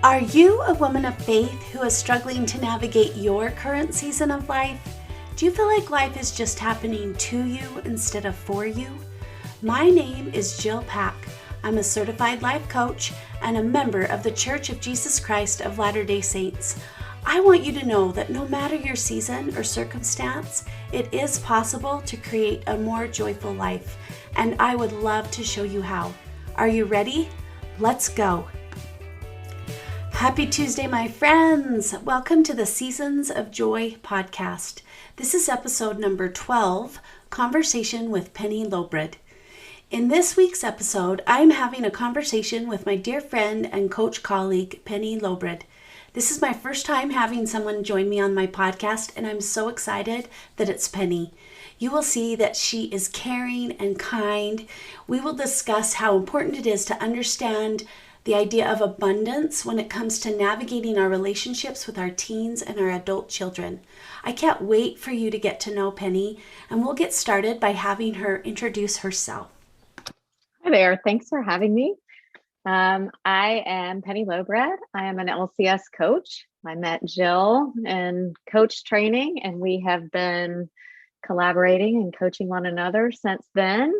Are you a woman of faith who is struggling to navigate your current season of life? Do you feel like life is just happening to you instead of for you? My name is Jill Pack. I'm a certified life coach and a member of the Church of Jesus Christ of Latter-day Saints. I want you to know that no matter your season or circumstance, it is possible to create a more joyful life, and I would love to show you how. Are you ready? Let's go. Happy Tuesday, my friends. Welcome to the Seasons of Joy podcast. This is episode number 12, Conversation with Penny Lobred. In this week's episode, I'm having a conversation with my dear friend and coach colleague, Penny Lobred. This is my first time having someone join me on my podcast, and I'm so excited that it's Penny. You will see that she is caring and kind. We will discuss how important it is to understand the idea of abundance when it comes to navigating our relationships with our teens and our adult children. I can't wait for you to get to know Penny, and we'll get started by having her introduce herself. Hi there. Thanks for having me. I am Penny Lobred. I am an LCS coach. I met Jill in coach training, and we have been collaborating and coaching one another since then.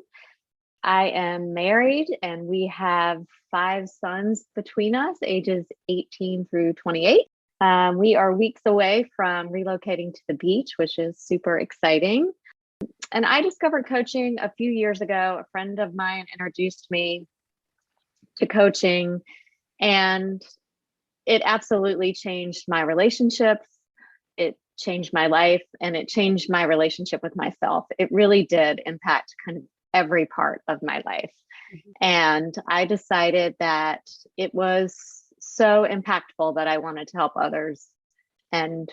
I am married, and we have 5 sons between us, ages 18 through 28. We are weeks away from relocating to the beach, which is super exciting. And I discovered coaching a few years ago. A friend of mine introduced me to coaching, and it absolutely changed my relationships. It changed my life, and it changed my relationship with myself. It really did impact kind of every part of my life. And I decided that it was so impactful that I wanted to help others and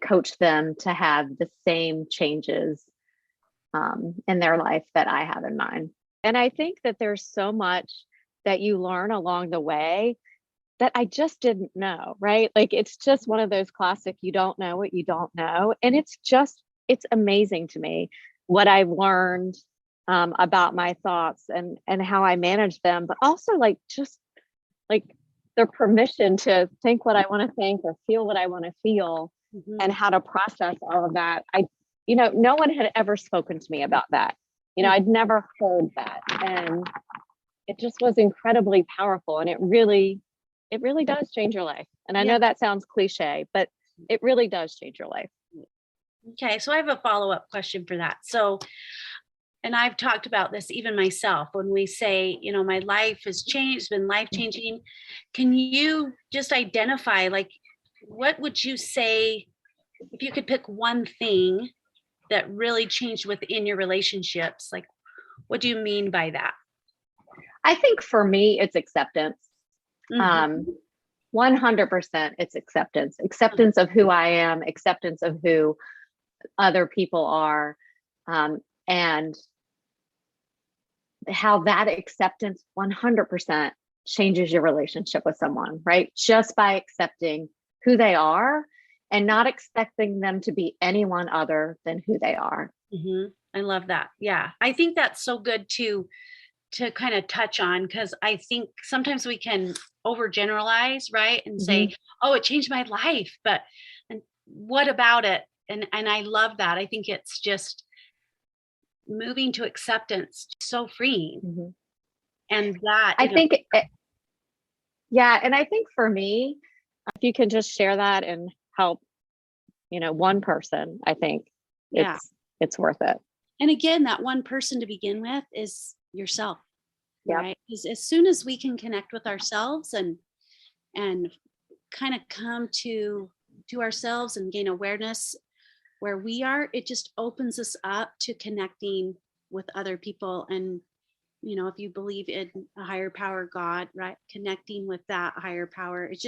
coach them to have the same changes in their life that I have in mind. And I think that there's so much that you learn along the way that I just didn't know, right? Like, it's just one of those classic, you don't know what you don't know. And it's amazing to me what I've learned about my thoughts and how I manage them, but also just the permission to think what I want to think or feel what I want to feel, and how to process all of that. No one had ever spoken to me about that. I'd never heard that. And it just was incredibly powerful. And it really does change your life. And I know that sounds cliche, but it really does change your life. Okay, so I have a follow-up question for that. So, and I've talked about this even myself, when we say, my life has changed, it's been life-changing. Can you just identify, what would you say, if you could pick one thing that really changed within your relationships? What do you mean by that? I think for me, it's acceptance. 100% it's acceptance of who I am, acceptance of who other people are, and how that acceptance 100% changes your relationship with someone, right? Just by accepting who they are and not expecting them to be anyone other than who they are. I love that. Yeah. I think that's so good to kind of touch on, because I think sometimes we can overgeneralize, right? And say, oh, it changed my life, but and what about it? And I love that. I think it's just moving to acceptance, so freeing. And that, I think, and I think for me, if you can just share that and help, one person, I think it's worth it. And again, that one person to begin with is yourself. Yeah. Right? Because as soon as we can connect with ourselves and kind of come to ourselves and gain awareness where we are, it just opens us up to connecting with other people. And if you believe in a higher power, God, right, connecting with that higher power, it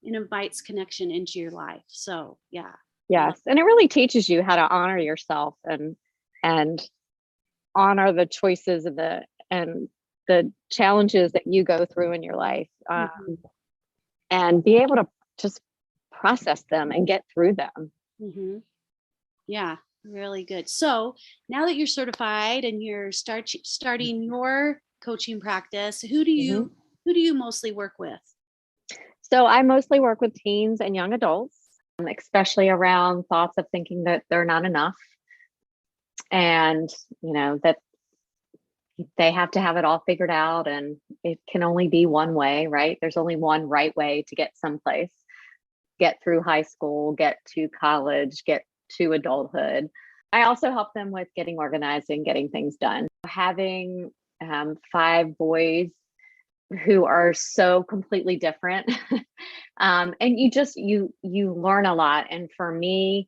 invites connection into your life. So yes, and it really teaches you how to honor yourself and honor the choices and the challenges that you go through in your life, and be able to just process them and get through them. Yeah, really good. So now that you're certified and you're starting your coaching practice, who do you mostly work with? So I mostly work with teens and young adults, especially around thoughts of thinking that they're not enough, and that they have to have it all figured out, and it can only be one way, right? There's only one right way to get someplace, get through high school, get to college, get to adulthood. I also help them with getting organized and getting things done. Having 5 boys who are so completely different, and you learn a lot. And for me,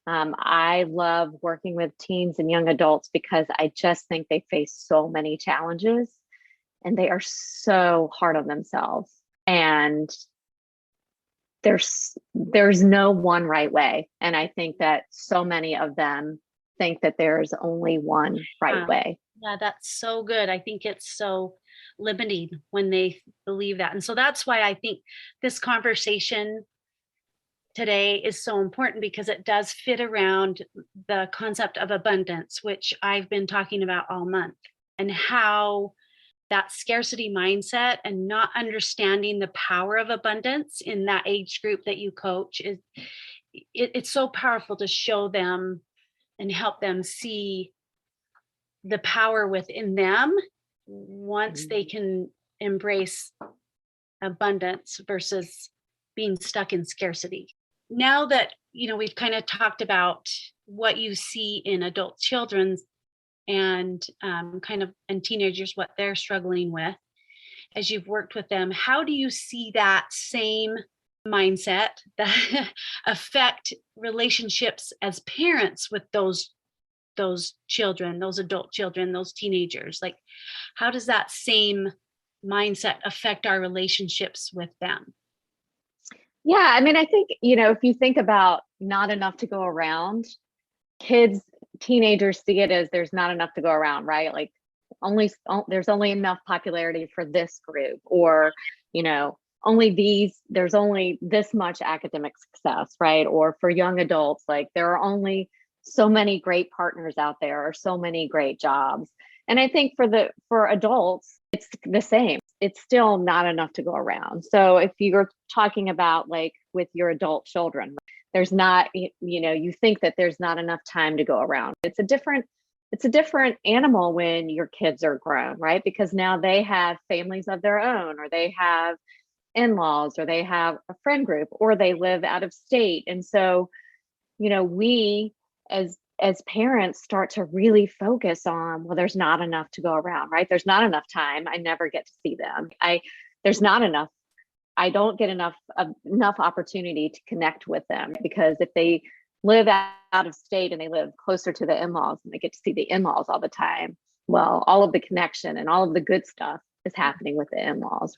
I love working with teens and young adults because I just think they face so many challenges and they are so hard on themselves. And there's no one right way. And I think that so many of them think that there's only one right way. Yeah, that's so good. I think it's so limiting when they believe that. And so that's why I think this conversation today is so important, because it does fit around the concept of abundance, which I've been talking about all month, and how that scarcity mindset and not understanding the power of abundance in that age group that you coach it's so powerful to show them and help them see the power within them once they can embrace abundance versus being stuck in scarcity. Now that we've kind of talked about what you see in adult children and and teenagers, what they're struggling with as you've worked with them, how do you see that same mindset that affect relationships as parents with those children, those adult children, those teenagers? Like, how does that same mindset affect our relationships with them? Yeah, I mean, I think, if you think about not enough to go around, kids, teenagers see it as there's not enough to go around, right? Like there's only enough popularity for this group, or, there's only this much academic success, right? Or for young adults, like there are only so many great partners out there, or so many great jobs. And I think for adults, it's the same. It's still not enough to go around. So if you're talking about like with your adult children, there's not, you think that there's not enough time to go around. It's a different animal when your kids are grown, right? Because now they have families of their own, or they have in-laws, or they have a friend group, or they live out of state. And so, we as parents start to really focus on, well, there's not enough to go around, right? There's not enough time. I never get to see them. There's not enough. I don't get enough opportunity to connect with them, because if they live out of state and they live closer to the in-laws and they get to see the in-laws all the time, well, all of the connection and all of the good stuff is happening with the in-laws.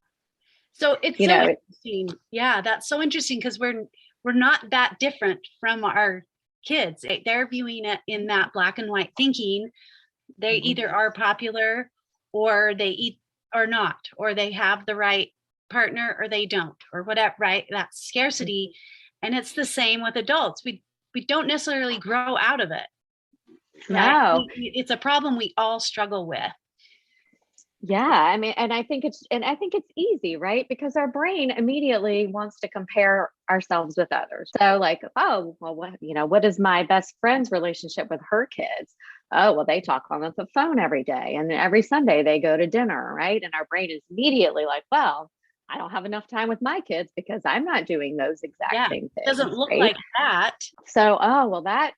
So it's so interesting. Yeah, that's so interesting, because we're not that different from our kids. They're viewing it in that black and white thinking. They either are popular, or they eat or not, or they have the right partner or they don't, or whatever, right? That scarcity. And it's the same with adults. We don't necessarily grow out of it, right? No. It's a problem we all struggle with. Yeah, I mean, and I think it's easy, right? Because our brain immediately wants to compare ourselves with others. So like, oh, well, what is my best friend's relationship with her kids? Oh, well, they talk on the phone every day, and every Sunday they go to dinner, right? And our brain is immediately like, well, I don't have enough time with my kids because I'm not doing those exact same things. It doesn't look right? like that. So, oh, well, that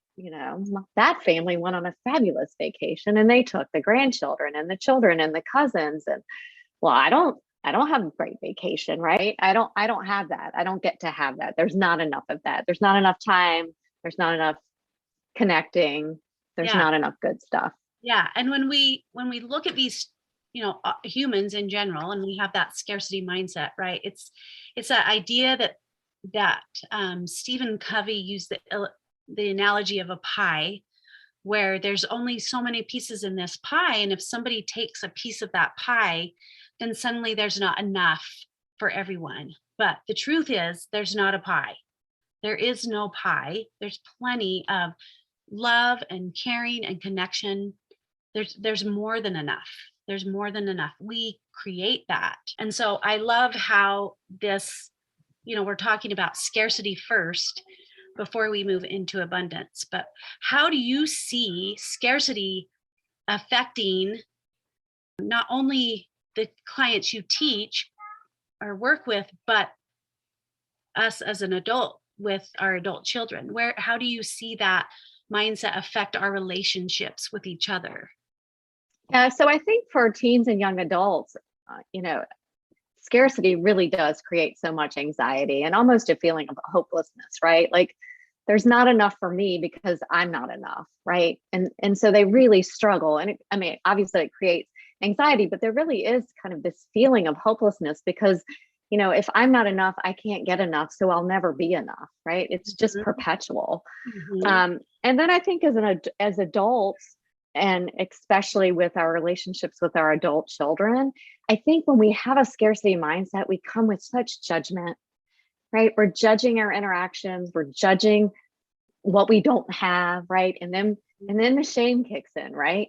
family went on a fabulous vacation, and they took the grandchildren and the children and the cousins. And well, I don't have a great vacation, right? I don't have that. I don't get to have that. There's not enough of that. There's not enough time. There's not enough connecting. There's not enough good stuff. Yeah. And when we look at these, humans in general, and we have that scarcity mindset, right? It's that idea that Stephen Covey used the analogy of a pie, where there's only so many pieces in this pie. And if somebody takes a piece of that pie, then suddenly there's not enough for everyone. But the truth is, there's not a pie. There is no pie. There's plenty of love and caring and connection. There's more than enough. There's more than enough. We create that. And so I love how this we're talking about scarcity first before we move into abundance. But how do you see scarcity affecting not only the clients you teach or work with, but us as an adult with our adult children? How do you see that mindset affect our relationships with each other? Yeah, so I think for teens and young adults, scarcity really does create so much anxiety and almost a feeling of hopelessness, right? Like there's not enough for me because I'm not enough, right? And so they really struggle. And obviously it creates anxiety, but there really is kind of this feeling of hopelessness because, if I'm not enough, I can't get enough, so I'll never be enough, right? It's just perpetual. And then I think as adults, and especially with our relationships with our adult children, I think when we have a scarcity mindset, we come with such judgment, right? We're judging our interactions, we're judging what we don't have, right? And then the shame kicks in, right?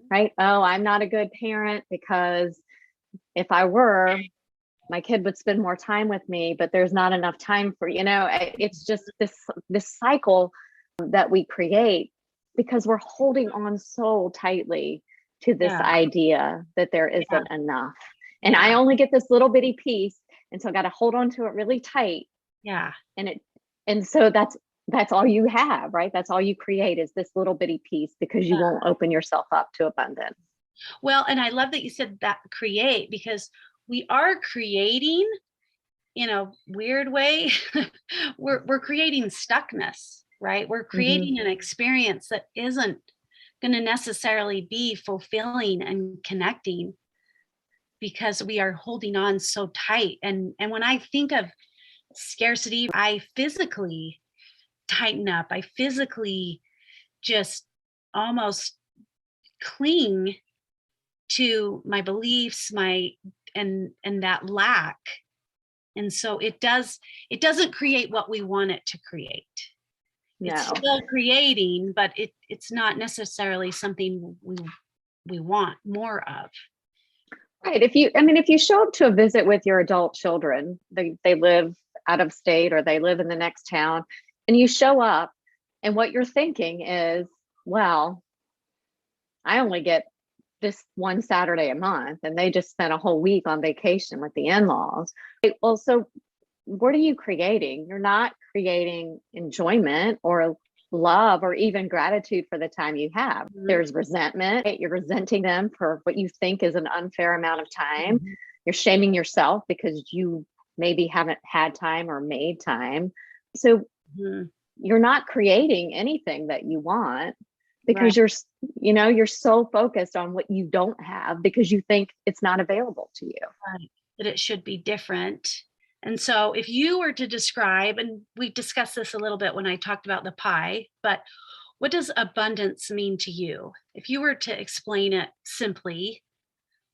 Right? Oh, I'm not a good parent because if I were, my kid would spend more time with me, but there's not enough time for, it's just this cycle that we create because we're holding on so tightly to this idea that there isn't enough. And I only get this little bitty piece. And so I got to hold on to it really tight. Yeah. And so that's all you have, right? That's all you create is this little bitty piece because you won't open yourself up to abundance. Well, and I love that you said that create, because we are creating in a weird way. we're creating stuckness, right? We're creating an experience that isn't going to necessarily be fulfilling and connecting because we are holding on so tight. And when I think of scarcity, I physically tighten up. I physically just almost cling to my beliefs, and that lack. And so it doesn't create what we want it to create. No. It's still creating, but it's not necessarily something we want more of. Right. If you show up to a visit with your adult children, they live out of state or they live in the next town, and you show up and what you're thinking is, well, I only get this one Saturday a month and they just spent a whole week on vacation with the in-laws. Well, so what are you creating? You're not creating enjoyment or love or even gratitude for the time you have. There's resentment. You're resenting them for what you think is an unfair amount of time. You're shaming yourself because you maybe haven't had time or made time. So you're not creating anything that you want because you're so focused on what you don't have because you think it's not available to you. Right. That it should be different. And so if you were to describe, and we discussed this a little bit when I talked about the pie, but what does abundance mean to you? If you were to explain it simply,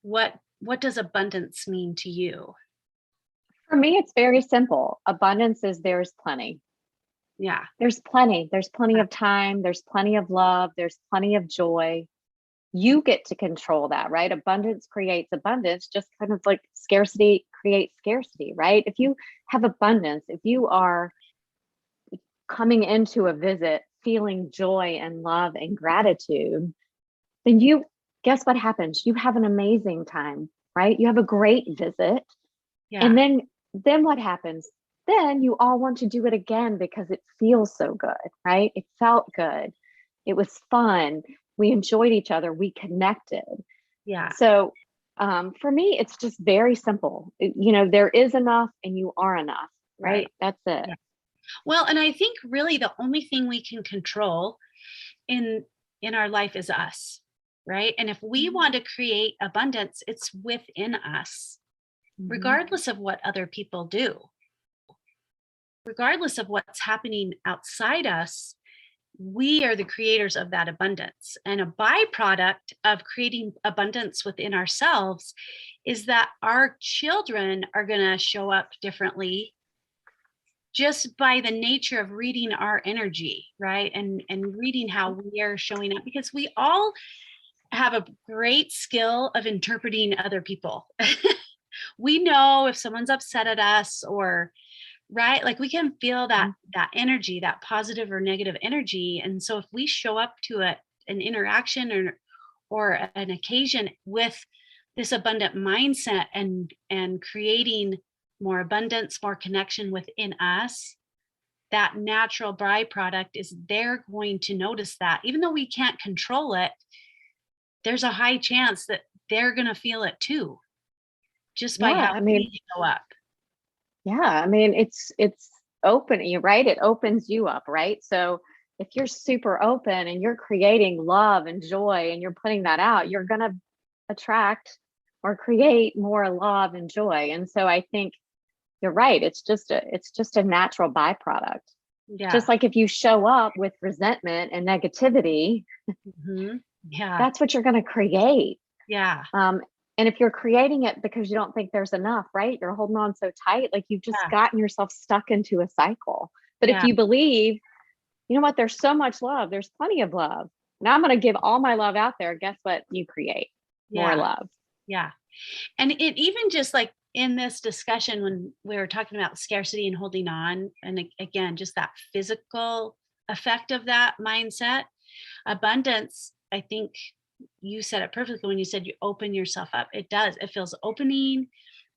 what does abundance mean to you? For me, it's very simple. Abundance is there's plenty. Yeah. There's plenty. There's plenty of time. There's plenty of love. There's plenty of joy. You get to control that, right? Abundance creates abundance, just kind of like scarcity creates scarcity, right? If you have abundance, if you are coming into a visit feeling joy and love and gratitude, then guess what happens? You have an amazing time, right? You have a great visit. Yeah. And then what happens? Then you all want to do it again because it feels so good, right? It felt good. It was fun. We enjoyed each other. We connected. Yeah. So for me, it's just very simple. There is enough and you are enough, right? That's it. Yeah. Well, and I think really the only thing we can control in our life is us, right? And if we want to create abundance, it's within us, regardless of what other people do. Regardless of what's happening outside us, we are the creators of that abundance. And a byproduct of creating abundance within ourselves is that our children are going to show up differently just by the nature of reading our energy, right? And reading how we are showing up, because we all have a great skill of interpreting other people. We know if someone's upset at us or right? Like we can feel that energy, that positive or negative energy. And so if we show up to an interaction or an occasion with this abundant mindset and creating more abundance, more connection within us, that natural byproduct is they're going to notice that. Even though we can't control it, there's a high chance that they're going to feel it too, just by Yeah, how I mean, we show up. yeah, I mean, it's open, you're right? It opens you up, right? So if you're super open and you're creating love and joy and you're putting that out, you're gonna attract or create more love and joy. And so I think you're right. It's just a natural byproduct. Yeah. Just like if you show up with resentment and negativity, Yeah. that's what you're going to create. Yeah. And if you're creating it because you don't think there's enough, right? You're holding on so tight, like you've just gotten yourself stuck into a cycle. But if you believe, you know what, there's so much love, there's plenty of love, and I'm going to give all my love out there, guess what? You create more love. Yeah. And it even just like in this discussion, when we were talking about scarcity and holding on, and again, just that physical effect of that mindset, abundance, I think you said it perfectly when you said you open yourself up. It does. It feels opening.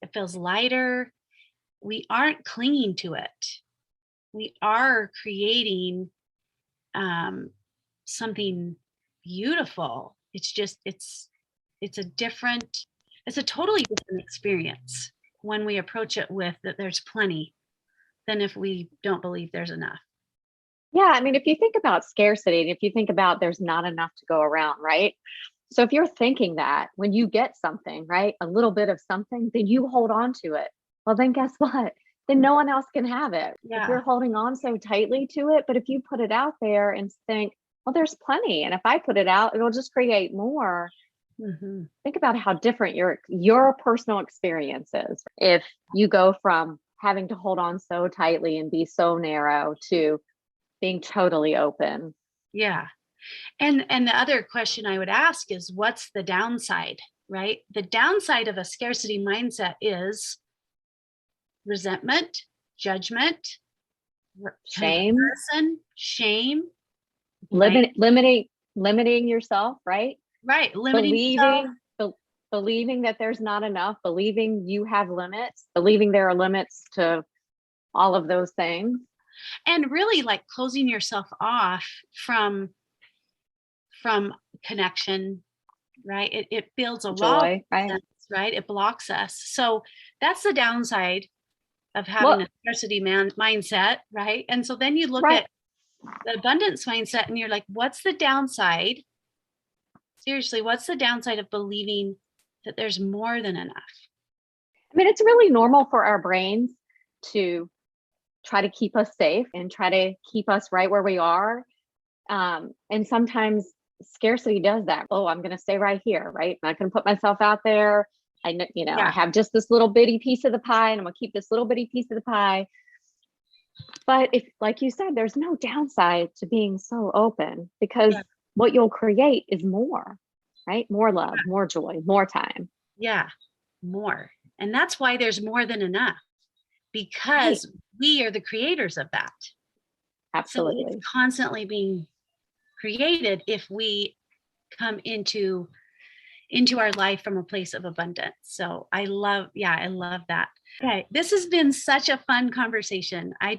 It feels lighter. We aren't clinging to it. We are creating something beautiful. It's just, it's a totally different experience when we approach it with that there's plenty than if we don't believe there's enough. Yeah, I mean, if you think about scarcity and if you think about there's not enough to go around, right? So if you're thinking that when you get something, right, a little bit of something, then you hold on to it. Well, then guess what? Then no one else can have it. If you're holding on so tightly to it, but if you put it out there and think, well, there's plenty, and if I put it out, it'll just create more. Think about how different your personal experience is if you go from having to hold on so tightly and be so narrow to being totally open. Yeah. And the other question I would ask is, what's the downside, right? The downside of a scarcity mindset is resentment, judgment, Shame, comparison, shame, blame. limiting yourself, right? Right. Limiting yourself. Believing that there's not enough, believing you have limits, believing there are limits to all of those things. And really like closing yourself off from connection, right? It builds a wall, Joy, right? Right? It blocks us. So that's the downside of having a scarcity mindset, right? And so then you look at the abundance mindset and you're like, what's the downside? Seriously, what's the downside of believing that there's more than enough? I mean, it's really normal for our brains to try to keep us safe and try to keep us right where we are. And sometimes scarcity does that. Oh, I'm going to stay right here, right? I'm not going to put myself out there. I have just this little bitty piece of the pie and I'm going to keep this little bitty piece of the pie. But if, like you said, there's no downside to being so open, because what you'll create is more, right? More love, more joy, more time. Yeah, more. And that's why there's more than enough, because we are the creators of that. Absolutely. So it's constantly being created if we come into our life from a place of abundance. So I love that. Okay, this has been such a fun conversation. I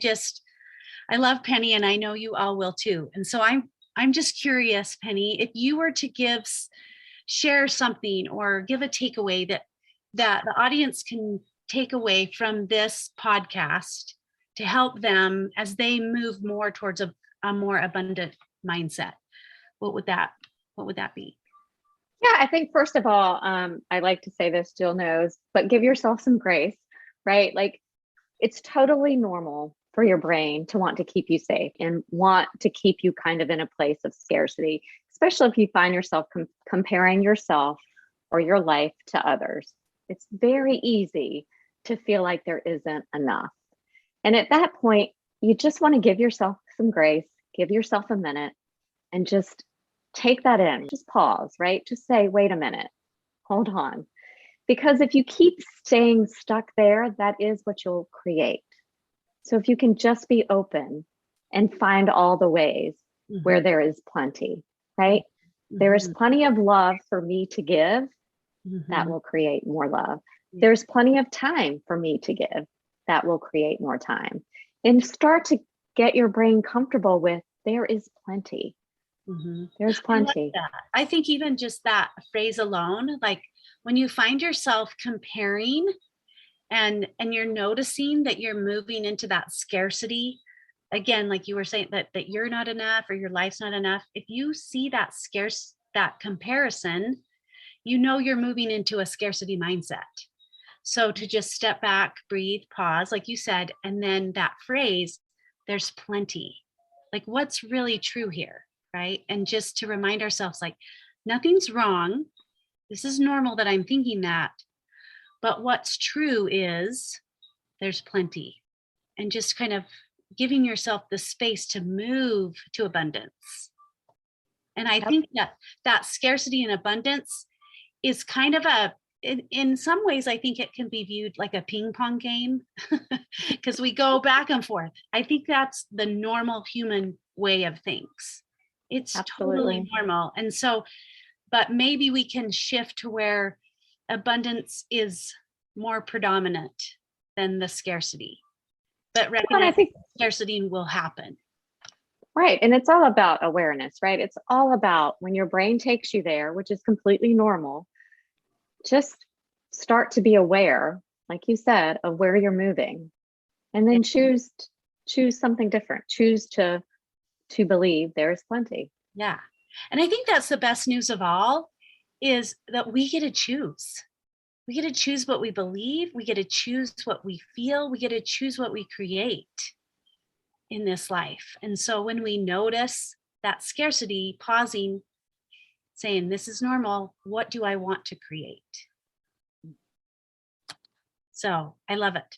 love Penny, and I know you all will too. And so I'm just curious, Penny, if you were to share something or give a takeaway that the audience can take away from this podcast to help them as they move more towards a more abundant mindset, what would that be? Yeah, I think first of all, I like to say this, Jill knows, but give yourself some grace, right? Like, it's totally normal for your brain to want to keep you safe and want to keep you kind of in a place of scarcity, especially if you find yourself comparing yourself or your life to others. It's very easy to feel like there isn't enough. And at that point, you just want to give yourself some grace, give yourself a minute, and just take that in. Just pause, right? Just say, wait a minute, hold on. Because if you keep staying stuck there, that is what you'll create. So if you can just be open and find all the ways where there is plenty, right? There is plenty of love for me to give. That will create more love. There's plenty of time for me to give. That will create more time. And start to get your brain comfortable with there is plenty. There's plenty. I think even just that phrase alone, like when you find yourself comparing and you're noticing that you're moving into that scarcity, again, like you were saying, that you're not enough or your life's not enough. If you see that comparison, you know you're moving into a scarcity mindset. So to just step back, breathe, pause, like you said, and then that phrase, there's plenty. Like what's really true here, right? And just to remind ourselves, like nothing's wrong. This is normal that I'm thinking that. But what's true is there's plenty. And just kind of giving yourself the space to move to abundance. And I think that scarcity and abundance is kind of in some ways, I think it can be viewed like a ping pong game because we go back and forth. I think that's the normal human way of things. It's totally normal. And so, but maybe we can shift to where abundance is more predominant than the scarcity. But recognize scarcity will happen. Right. And it's all about awareness, right? It's all about when your brain takes you there, which is completely normal, just start to be aware, like you said, of where you're moving. And then choose something different. Choose to believe there is plenty. Yeah. And I think that's the best news of all is that we get to choose. We get to choose what we believe. We get to choose what we feel. We get to choose what we create in this life. And so when we notice that scarcity, pausing, saying, this is normal, what do I want to create? So I love it.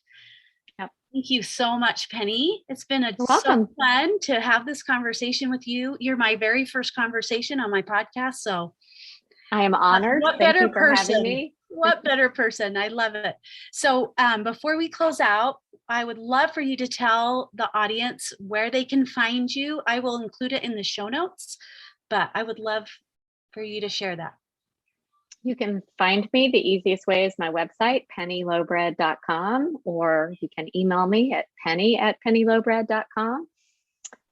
Yep. Thank you so much, Penny. It's been so fun to have this conversation with you. You're my very first conversation on my podcast. So I am honored. Thank you for having me. What better person? I love it. So before we close out, I would love for you to tell the audience where they can find you. I will include it in the show notes, but I would love for you to share that. You can find me. The easiest way is my website, Lobred.com, or you can email me at penny@pennylobred.com.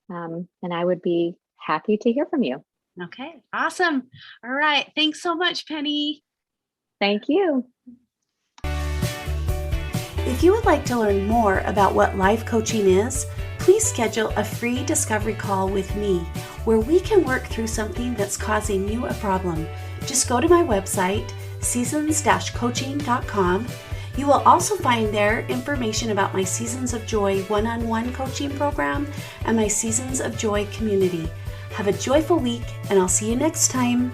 And I would be happy to hear from you. Okay, awesome. All right. Thanks so much, Penny. Thank you. If you would like to learn more about what life coaching is, please schedule a free discovery call with me where we can work through something that's causing you a problem. Just go to my website, seasons-coaching.com. You will also find there information about my Seasons of Joy one-on-one coaching program and my Seasons of Joy community. Have a joyful week, and I'll see you next time.